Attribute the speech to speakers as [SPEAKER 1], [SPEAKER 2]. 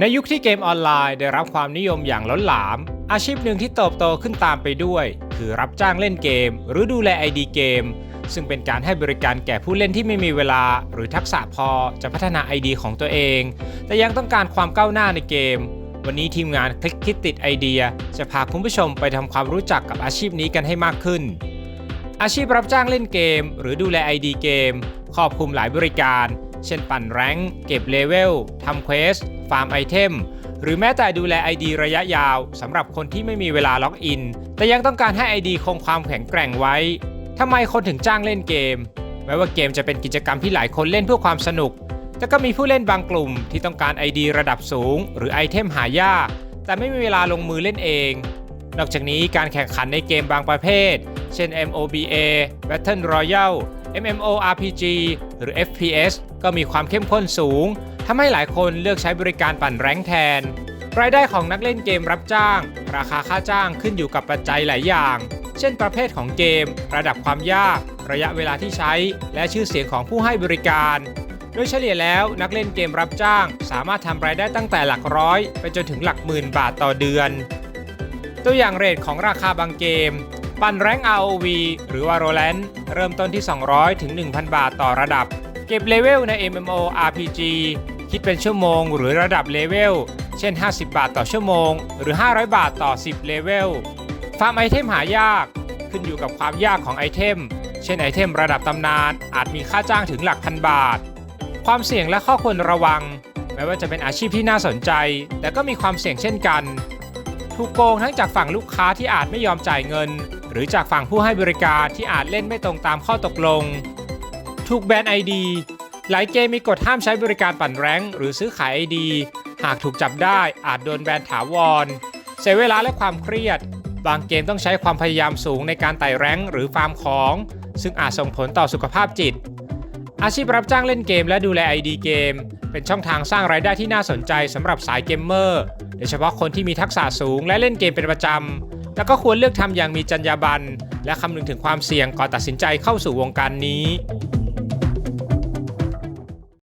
[SPEAKER 1] ในยุคที่เกมออนไลน์ได้รับความนิยมอย่างล้นหลามอาชีพหนึ่งที่เติบโตขึ้นตามไปด้วยคือรับจ้างเล่นเกมหรือดูแล ID เกมซึ่งเป็นการให้บริการแก่ผู้เล่นที่ไม่มีเวลาหรือทักษะพอจะพัฒนา ID ของตัวเองแต่ยังต้องการความก้าวหน้าในเกมวันนี้ทีมงานคลิกคิดติดไอเดียจะพาคุณผู้ชมไปทำความรู้จักกับอาชีพนี้กันให้มากขึ้นอาชีพรับจ้างเล่นเกมหรือดูแล ID เกมครอบคลุมหลายบริการเช่นปั่นแรงค์เก็บเลเวลทำเควสฟาร์มไอเทมหรือแม้แต่ดูแล ID ระยะยาวสำหรับคนที่ไม่มีเวลาล็อกอินแต่ยังต้องการให้ ID คงความแข็งแกร่งไว้ทำไมคนถึงจ้างเล่นเกมแม้ว่าเกมจะเป็นกิจกรรมที่หลายคนเล่นเพื่อความสนุกแต่ก็มีผู้เล่นบางกลุ่มที่ต้องการ ID ระดับสูงหรือไอเทมหายากแต่ไม่มีเวลาลงมือเล่นเองนอกจากนี้การแข่งขันในเกมบางประเภทเช่น MOBA Battle Royale MMORPG หรือ FPS ก็มีความเข้มข้นสูงทำให้หลายคนเลือกใช้บริการปั่นแรงค์แทนรายได้ของนักเล่นเกมรับจ้างราคาค่าจ้างขึ้นอยู่กับปัจจัยหลายอย่างเช่นประเภทของเกมระดับความยากระยะเวลาที่ใช้และชื่อเสียงของผู้ให้บริการโดยเฉลี่ยแล้วนักเล่นเกมรับจ้างสามารถทำรายได้ตั้งแต่หลักร้อยไปจนถึงหลักหมื่นบาทต่อเดือนตัวอย่างเรทของราคาบางเกมปั่นแรงค์ ROV หรือ Valorant เริ่มต้นที่ 200 ถึง 1,000 บาทต่อระดับเก็บเลเวลใน MMORPG คิดเป็นชั่วโมงหรือระดับเลเวลเช่น 50 บาทต่อชั่วโมงหรือ 500 บาทต่อ 10 เลเวลฟาร์มไอเทมหายากขึ้นอยู่กับความยากของไอเทมเช่นไอเทมระดับตำนานอาจมีค่าจ้างถึงหลักพันบาทความเสี่ยงและข้อควรระวังแม้ว่าจะเป็นอาชีพที่น่าสนใจแต่ก็มีความเสี่ยงเช่นกันถูกโกงทั้งจากฝั่งลูกค้าที่อาจไม่ยอมจ่ายเงินหรือจากฝั่งผู้ให้บริการที่อาจเล่นไม่ตรงตามข้อตกลงถูกแบน ID หลายเกมมีกฎห้ามใช้บริการปั่นแรงค์หรือซื้อขาย ID หากถูกจับได้อาจโดนแบนถาวรเสียเวลาและความเครียดบางเกมต้องใช้ความพยายามสูงในการไต่แรงค์หรือฟาร์มของซึ่งอาจส่งผลต่อสุขภาพจิตอาชีพรับจ้างเล่นเกมและดูแล ID เกมเป็นช่องทางสร้างรายได้ที่น่าสนใจสำหรับสายเกมเมอร์โดยเฉพาะคนที่มีทักษะสูงและเล่นเกมเป็นประจำแต่ก็ควรเลือกทำอย่างมีจรรยาบรรณและคำนึงถึงความเสี่ยงก่อนตัดสินใจเข้าสู่วงการนี้